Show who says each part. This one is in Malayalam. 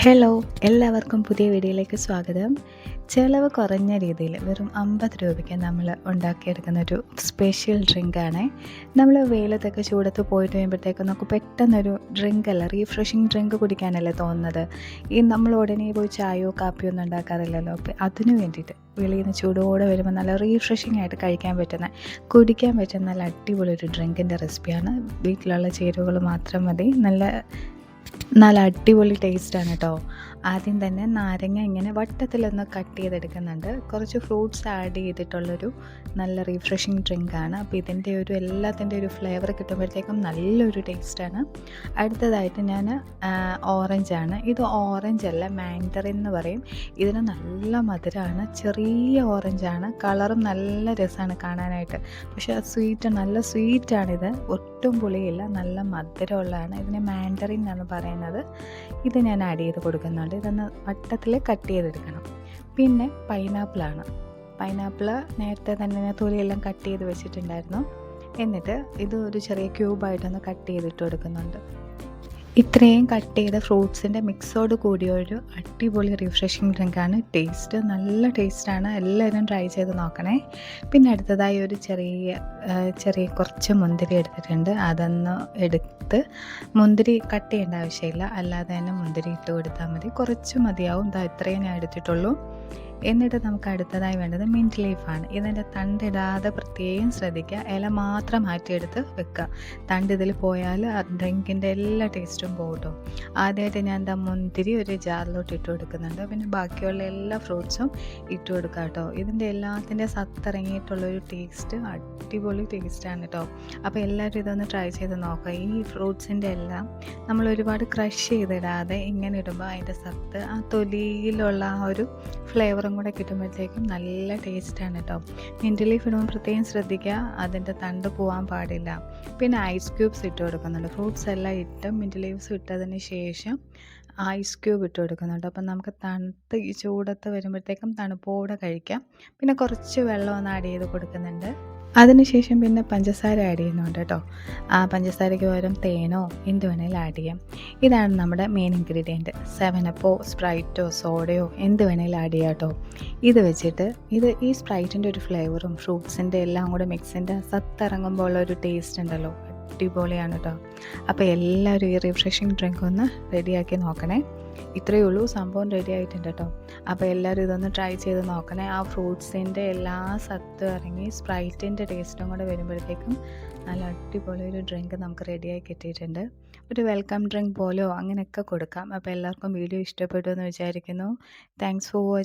Speaker 1: ഹലോ, എല്ലാവർക്കും പുതിയ വീഡിയോയിലേക്ക് സ്വാഗതം. ചിലവ് കുറഞ്ഞ രീതിയിൽ വെറും 50 രൂപയ്ക്ക് നമ്മൾ ഉണ്ടാക്കിയെടുക്കുന്ന ഒരു സ്പെഷ്യൽ ഡ്രിങ്കാണ്. നമ്മൾ വെയിലത്തൊക്കെ ചൂടത്ത് പോയിട്ട് കഴിയുമ്പോഴത്തേക്കും നമുക്ക് പെട്ടെന്നൊരു ഡ്രിങ്കല്ല, റീഫ്രഷിങ് ഡ്രിങ്ക് കുടിക്കാനല്ലേ തോന്നുന്നത്. നമ്മൾ ഉടനെ പോയി ചായയോ കാപ്പിയോ ഒന്നും ഉണ്ടാക്കാറില്ലല്ലോ. അപ്പോൾ അതിന് വേണ്ടിയിട്ട് വെളിയിൽ നിന്ന് ചൂടോടെ വരുമ്പോൾ നല്ല റീഫ്രഷിംഗ് ആയിട്ട് കുടിക്കാൻ പറ്റുന്ന നല്ല അടിപൊളി ഒരു ഡ്രിങ്കിൻ്റെ റെസിപ്പിയാണ്. വീട്ടിലുള്ള ചേരുവകൾ മാത്രം മതി. നല്ല അടിപൊളി ടേസ്റ്റാണ് കേട്ടോ. ആദ്യം തന്നെ നാരങ്ങ ഇങ്ങനെ വട്ടത്തിലൊന്ന് കട്ട് ചെയ്തെടുക്കുന്നുണ്ട്. കുറച്ച് ഫ്രൂട്ട്സ് ആഡ് ചെയ്തിട്ടുള്ളൊരു നല്ല റീഫ്രഷിങ് ഡ്രിങ്കാണ്. അപ്പോൾ എല്ലാത്തിൻ്റെ ഒരു ഫ്ലേവർ കിട്ടുമ്പോഴത്തേക്കും നല്ലൊരു ടേസ്റ്റാണ്. അടുത്തതായിട്ട് ഞാൻ ഓറഞ്ചാണ്. ഇത് ഓറഞ്ചല്ല, മാൻഡറിൻ എന്ന് പറയും. ഇതിന് നല്ല മധുരമാണ്. ചെറിയ ഓറഞ്ചാണ്. കളറും നല്ല രസമാണ് കാണാനായിട്ട്. പക്ഷേ നല്ല സ്വീറ്റാണിത്. ഒട്ടും പുളിയില്ല, നല്ല മധുരമുള്ളതാണ്. ഇതിന് മാൻഡറിൻ എന്നാണ് പറയുന്നത്. ഇത് ഞാൻ ആഡ് ചെയ്ത് കൊടുക്കുന്നുണ്ട്. ഇതൊന്ന് വട്ടത്തിൽ കട്ട് ചെയ്തെടുക്കണം. പിന്നെ പൈനാപ്പിളാണ്. പൈനാപ്പിൾ നേരത്തെ തന്നെ തൊലിയെല്ലാം കട്ട് ചെയ്ത് വെച്ചിട്ടുണ്ടായിരുന്നു. എന്നിട്ട് ഇത് ഒരു ചെറിയ ക്യൂബായിട്ടൊന്ന് കട്ട് ചെയ്തിട്ട് കൊടുക്കുന്നുണ്ട്. ഇത്രയും കട്ട് ചെയ്ത ഫ്രൂട്ട്സിൻ്റെ മിക്സോട് കൂടിയ ഒരു അടിപൊളി റിഫ്രഷിങ് ഡ്രിങ്കാണ്. നല്ല ടേസ്റ്റാണ്. എല്ലാവരും ട്രൈ ചെയ്ത് നോക്കണേ. പിന്നെ അടുത്തതായി ഒരു ചെറിയ കുറച്ച് മുന്തിരി എടുത്തിട്ടുണ്ട്. അതൊന്ന് എടുത്ത്, മുന്തിരി കട്ട് ചെയ്യേണ്ട ആവശ്യമില്ല, അല്ലാതെ തന്നെ മുന്തിരി ഇട്ട് കൊടുത്താൽ മതി. കുറച്ച് മതിയാവും. ഇത്രയും ഞാൻ എടുത്തിട്ടുള്ളൂ. എന്നിട്ട് നമുക്ക് അടുത്തതായി വേണ്ടത് മിൻറ്റ് ലീഫാണ്. ഇതിൻ്റെ തണ്ടിടാതെ പ്രത്യേകം ശ്രദ്ധിക്കുക. ഇല മാത്രം മാറ്റിയെടുത്ത് വെക്കുക. തണ്ട് ഇതിൽ പോയാൽ ആ ഡ്രിങ്കിൻ്റെ എല്ലാ ടേസ്റ്റും പോകും. ആദ്യമായിട്ട് ഞാൻ മുന്തിരി ഒരു ജാറിലോട്ട് ഇട്ട് കൊടുക്കുന്നുണ്ട്. പിന്നെ ബാക്കിയുള്ള എല്ലാ ഫ്രൂട്ട്സും ഇട്ട് കൊടുക്കുക കേട്ടോ. ഇതിൻ്റെ എല്ലാത്തിൻ്റെ സത്തിറങ്ങിയിട്ടുള്ളൊരു ടേസ്റ്റ് അടിപൊളി ടേസ്റ്റാണ് കേട്ടോ. അപ്പോൾ എല്ലാവരും ഇതൊന്ന് ട്രൈ ചെയ്ത് നോക്കുക. ഈ ഫ്രൂട്ട്സിൻ്റെ എല്ലാം നമ്മൾ ഒരുപാട് ക്രഷ് ചെയ്തിടാതെ ഇങ്ങനെ ഇടുമ്പോൾ അതിൻ്റെ സത്ത്, ആ തൊലിയിലുള്ള ആ ഒരു ഫ്ലേവറും കൂടെ കിട്ടുമ്പോഴത്തേക്കും നല്ല ടേസ്റ്റാണ് കേട്ടോ. മിൻറ്റ് ലീഫ് ഇടുമ്പോൾ പ്രത്യേകം ശ്രദ്ധിക്കുക, അതിൻ്റെ തണ്ട് പോകാൻ പാടില്ല. പിന്നെ ഐസ് ക്യൂബ്സ് ഇട്ട് കൊടുക്കുന്നുണ്ട്. ഫ്രൂട്ട്സ് എല്ലാം ഇട്ട് മിൻറ്റ് ലീവ്സ് ഇട്ടതിന് ശേഷം ഐസ് ക്യൂബ് ഇട്ട് കൊടുക്കുന്നുണ്ട്. അപ്പം നമുക്ക് ഈ ചൂടത്ത് വരുമ്പോഴത്തേക്കും തണുപ്പോടെ കഴിക്കാം. പിന്നെ കുറച്ച് വെള്ളം ഒന്ന് ആഡ് ചെയ്ത് കൊടുക്കുന്നുണ്ട്. അതിനുശേഷം പിന്നെ പഞ്ചസാര ആഡ് ചെയ്യുന്നുണ്ട് കേട്ടോ. ആ പഞ്ചസാരയ്ക്ക് പകരം തേനോ എന്ത് വേണേലും ആഡ് ചെയ്യാം. ഇതാണ് നമ്മുടെ മെയിൻ ഇൻഗ്രീഡിയൻറ്റ്. 7-അപ്പോ സ്പ്രൈറ്റോ സോഡയോ എന്ത് വേണേലും ആഡ് ചെയ്യാം കേട്ടോ. ഇത് വെച്ചിട്ട് ഈ സ്പ്രൈറ്റിൻ്റെ ഒരു ഫ്ലേവറും ഫ്രൂട്ട്സിൻ്റെ എല്ലാം കൂടെ മിക്സിൻ്റെ സത്തിറങ്ങുമ്പോൾ ഉള്ളൊരു ടേസ്റ്റ് ഉണ്ടല്ലോ, അടിപൊളിയാണ് കേട്ടോ. അപ്പോൾ എല്ലാവരും ഈ റിഫ്രഷിങ് ഡ്രിങ്ക് ഒന്ന് റെഡിയാക്കി നോക്കണേ. ഇത്രയേ ഉള്ളൂ, സംഭവം റെഡി ആയിട്ടുണ്ട് കേട്ടോ. അപ്പോൾ എല്ലാവരും ഇതൊന്ന് ട്രൈ ചെയ്ത് നോക്കണേ. ആ ഫ്രൂട്ട്സിൻ്റെ എല്ലാ സത്തും ഇറങ്ങി സ്പ്രൈറ്റിൻ്റെ ടേസ്റ്റും കൂടെ വരുമ്പോഴത്തേക്കും നല്ല അടിപൊളി ഒരു ഡ്രിങ്ക് നമുക്ക് റെഡിയായി കിട്ടിയിട്ടുണ്ട്. ഒരു വെൽക്കം ഡ്രിങ്ക് പോലെയോ അങ്ങനെയൊക്കെ കൊടുക്കാം. അപ്പോൾ എല്ലാവർക്കും വീഡിയോ ഇഷ്ടപ്പെട്ടു എന്ന് വിചാരിക്കുന്നു. Thanks for watching.